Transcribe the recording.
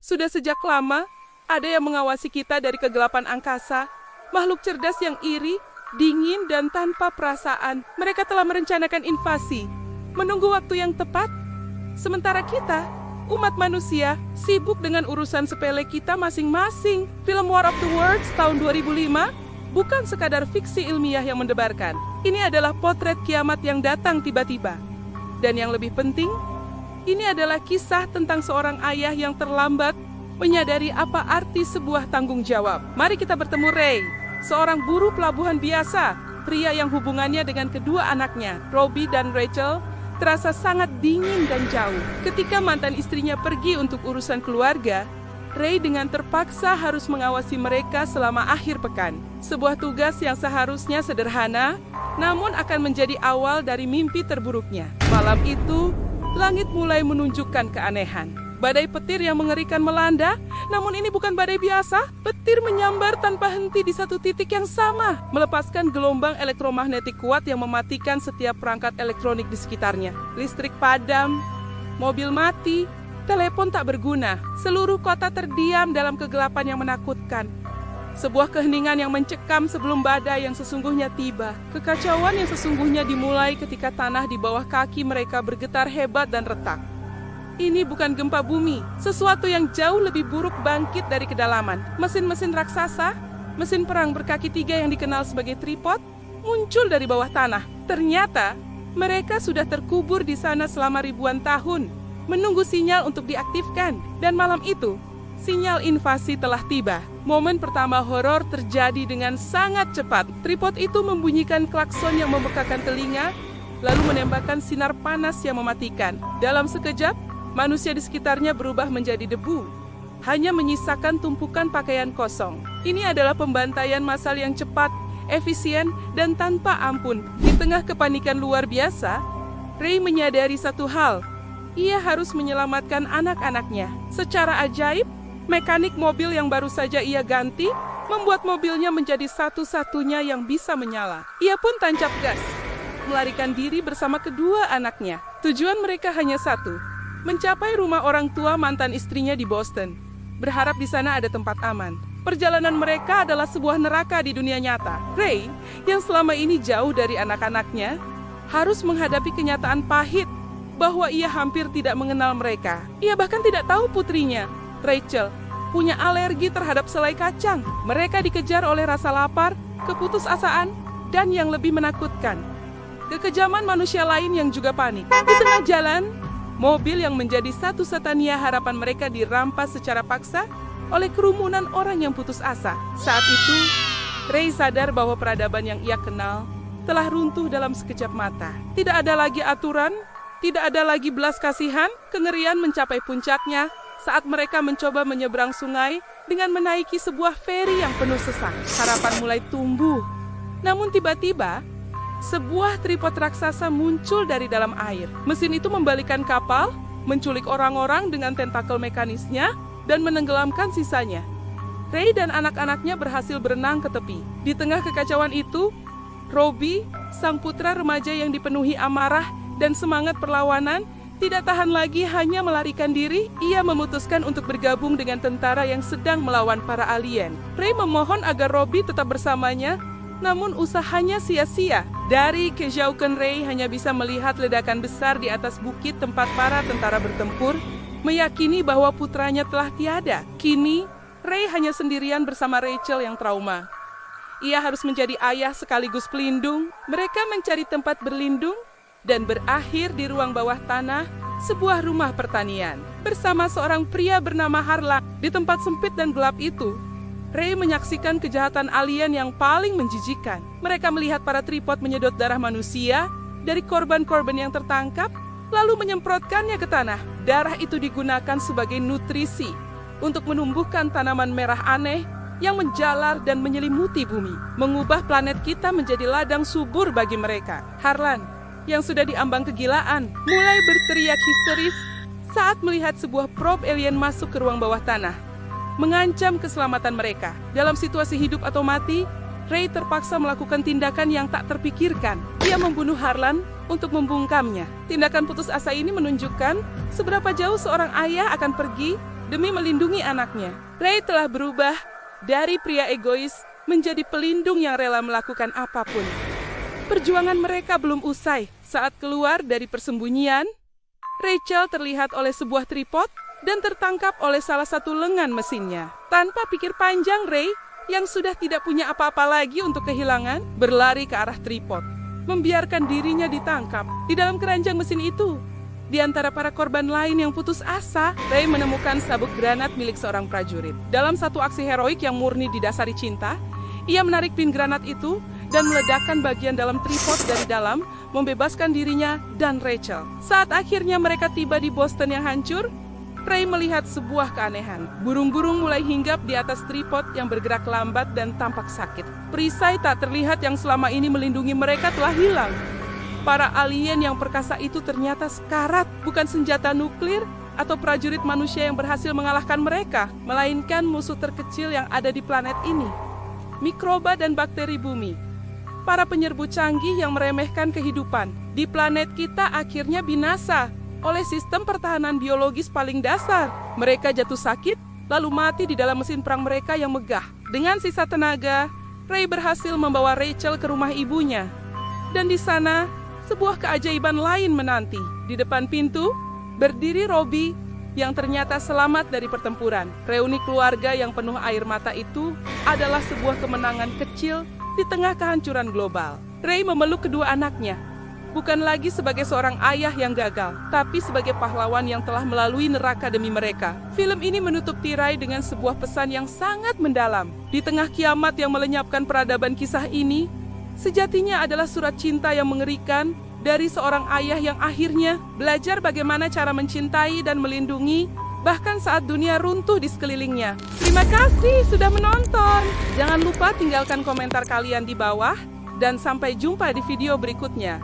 Sudah sejak lama, ada yang mengawasi kita dari kegelapan angkasa. Makhluk cerdas yang iri, dingin, dan tanpa perasaan. Mereka telah merencanakan invasi, menunggu waktu yang tepat. Sementara kita, umat manusia, sibuk dengan urusan sepele kita masing-masing. Film War of the Worlds tahun 2005 bukan sekadar fiksi ilmiah yang mendebarkan. Ini adalah potret kiamat yang datang tiba-tiba. Dan yang lebih penting, ini adalah kisah tentang seorang ayah yang terlambat menyadari apa arti sebuah tanggung jawab. Mari kita bertemu Ray, seorang buruh pelabuhan biasa, pria yang hubungannya dengan kedua anaknya, Robbie dan Rachel, terasa sangat dingin dan jauh. Ketika mantan istrinya pergi untuk urusan keluarga, Ray dengan terpaksa harus mengawasi mereka selama akhir pekan. Sebuah tugas yang seharusnya sederhana, namun akan menjadi awal dari mimpi terburuknya. Malam itu, langit mulai menunjukkan keanehan. Badai petir yang mengerikan melanda, namun ini bukan badai biasa. Petir menyambar tanpa henti di satu titik yang sama, melepaskan gelombang elektromagnetik kuat yang mematikan setiap perangkat elektronik di sekitarnya. Listrik padam, mobil mati, telepon tak berguna. Seluruh kota terdiam dalam kegelapan yang menakutkan. Sebuah keheningan yang mencekam sebelum badai yang sesungguhnya tiba. Kekacauan yang sesungguhnya dimulai ketika tanah di bawah kaki mereka bergetar hebat dan retak. Ini bukan gempa bumi, sesuatu yang jauh lebih buruk bangkit dari kedalaman. Mesin-mesin raksasa, mesin perang berkaki tiga yang dikenal sebagai tripod, muncul dari bawah tanah. Ternyata, mereka sudah terkubur di sana selama ribuan tahun, menunggu sinyal untuk diaktifkan. Dan malam itu, sinyal invasi telah tiba. Momen pertama horor terjadi dengan sangat cepat. Tripod itu membunyikan klakson yang membekakan telinga, lalu menembakkan sinar panas yang mematikan. Dalam sekejap, manusia di sekitarnya berubah menjadi debu, hanya menyisakan tumpukan pakaian kosong. Ini adalah pembantaian massal yang cepat, efisien, dan tanpa ampun. Di tengah kepanikan luar biasa, Ray menyadari satu hal. Ia harus menyelamatkan anak-anaknya. Secara ajaib, mekanik mobil yang baru saja ia ganti membuat mobilnya menjadi satu-satunya yang bisa menyala. Ia pun tancap gas, melarikan diri bersama kedua anaknya. Tujuan mereka hanya satu, mencapai rumah orang tua mantan istrinya di Boston. Berharap di sana ada tempat aman. Perjalanan mereka adalah sebuah neraka di dunia nyata. Ray, yang selama ini jauh dari anak-anaknya, harus menghadapi kenyataan pahit bahwa ia hampir tidak mengenal mereka. Ia bahkan tidak tahu putrinya, Rachel, punya alergi terhadap selai kacang. Mereka dikejar oleh rasa lapar, keputusasaan, dan yang lebih menakutkan, kekejaman manusia lain yang juga panik. Di tengah jalan, mobil yang menjadi satu-satunya harapan mereka dirampas secara paksa oleh kerumunan orang yang putus asa. Saat itu, Ray sadar bahwa peradaban yang ia kenal telah runtuh dalam sekejap mata. Tidak ada lagi aturan, tidak ada lagi belas kasihan. Kengerian mencapai puncaknya saat mereka mencoba menyeberang sungai dengan menaiki sebuah feri yang penuh sesak. Harapan mulai tumbuh. Namun tiba-tiba, sebuah tripod raksasa muncul dari dalam air. Mesin itu membalikkan kapal, menculik orang-orang dengan tentakel mekanisnya, dan menenggelamkan sisanya. Ray dan anak-anaknya berhasil berenang ke tepi. Di tengah kekacauan itu, Robbie, sang putra remaja yang dipenuhi amarah dan semangat perlawanan, tidak tahan lagi hanya melarikan diri. Ia memutuskan untuk bergabung dengan tentara yang sedang melawan para alien. Ray memohon agar Robbie tetap bersamanya, namun usahanya sia-sia. Dari kejauhan Ray hanya bisa melihat ledakan besar di atas bukit tempat para tentara bertempur, meyakini bahwa putranya telah tiada. Kini, Ray hanya sendirian bersama Rachel yang trauma. Ia harus menjadi ayah sekaligus pelindung. Mereka mencari tempat berlindung dan berakhir di ruang bawah tanah, sebuah rumah pertanian. Bersama seorang pria bernama Harlan. Di tempat sempit dan gelap itu, Ray menyaksikan kejahatan alien yang paling menjijikan. Mereka melihat para tripod menyedot darah manusia dari korban-korban yang tertangkap, lalu menyemprotkannya ke tanah. Darah itu digunakan sebagai nutrisi untuk menumbuhkan tanaman merah aneh yang menjalar dan menyelimuti bumi, mengubah planet kita menjadi ladang subur bagi mereka. Harlan, yang sudah diambang kegilaan, mulai berteriak histeris saat melihat sebuah probe alien masuk ke ruang bawah tanah, mengancam keselamatan mereka. Dalam situasi hidup atau mati, Ray terpaksa melakukan tindakan yang tak terpikirkan. Ia membunuh Harlan untuk membungkamnya. Tindakan putus asa ini menunjukkan seberapa jauh seorang ayah akan pergi demi melindungi anaknya. Ray telah berubah dari pria egois menjadi pelindung yang rela melakukan apapun. Perjuangan mereka belum usai. Saat keluar dari persembunyian, Rachel terlihat oleh sebuah tripod dan tertangkap oleh salah satu lengan mesinnya. Tanpa pikir panjang, Ray, yang sudah tidak punya apa-apa lagi untuk kehilangan, berlari ke arah tripod, membiarkan dirinya ditangkap. Di dalam keranjang mesin itu, di antara para korban lain yang putus asa, Ray menemukan sabuk granat milik seorang prajurit. Dalam satu aksi heroik yang murni didasari cinta, ia menarik pin granat itu dan meledakkan bagian dalam tripod dari dalam, membebaskan dirinya dan Rachel. Saat akhirnya mereka tiba di Boston yang hancur, Ray melihat sebuah keanehan. Burung-burung mulai hinggap di atas tripod yang bergerak lambat dan tampak sakit. Perisai tak terlihat yang selama ini melindungi mereka telah hilang. Para alien yang perkasa itu ternyata sekarat, bukan senjata nuklir atau prajurit manusia yang berhasil mengalahkan mereka, melainkan musuh terkecil yang ada di planet ini. Mikroba dan bakteri bumi. Para penyerbu canggih yang meremehkan kehidupan di planet kita akhirnya binasa oleh sistem pertahanan biologis paling dasar. Mereka jatuh sakit, lalu mati di dalam mesin perang mereka yang megah. Dengan sisa tenaga, Ray berhasil membawa Rachel ke rumah ibunya. Dan di sana, sebuah keajaiban lain menanti. Di depan pintu, berdiri Robbie yang ternyata selamat dari pertempuran. Reuni keluarga yang penuh air mata itu adalah sebuah kemenangan kecil di tengah kehancuran global. Ray memeluk kedua anaknya, bukan lagi sebagai seorang ayah yang gagal, tapi sebagai pahlawan yang telah melalui neraka demi mereka. Film ini menutup tirai dengan sebuah pesan yang sangat mendalam. Di tengah kiamat yang melenyapkan peradaban, kisah ini sejatinya adalah surat cinta yang mengerikan dari seorang ayah yang akhirnya belajar bagaimana cara mencintai dan melindungi, bahkan saat dunia runtuh di sekelilingnya. Terima kasih sudah menonton. Jangan lupa tinggalkan komentar kalian di bawah, dan sampai jumpa di video berikutnya.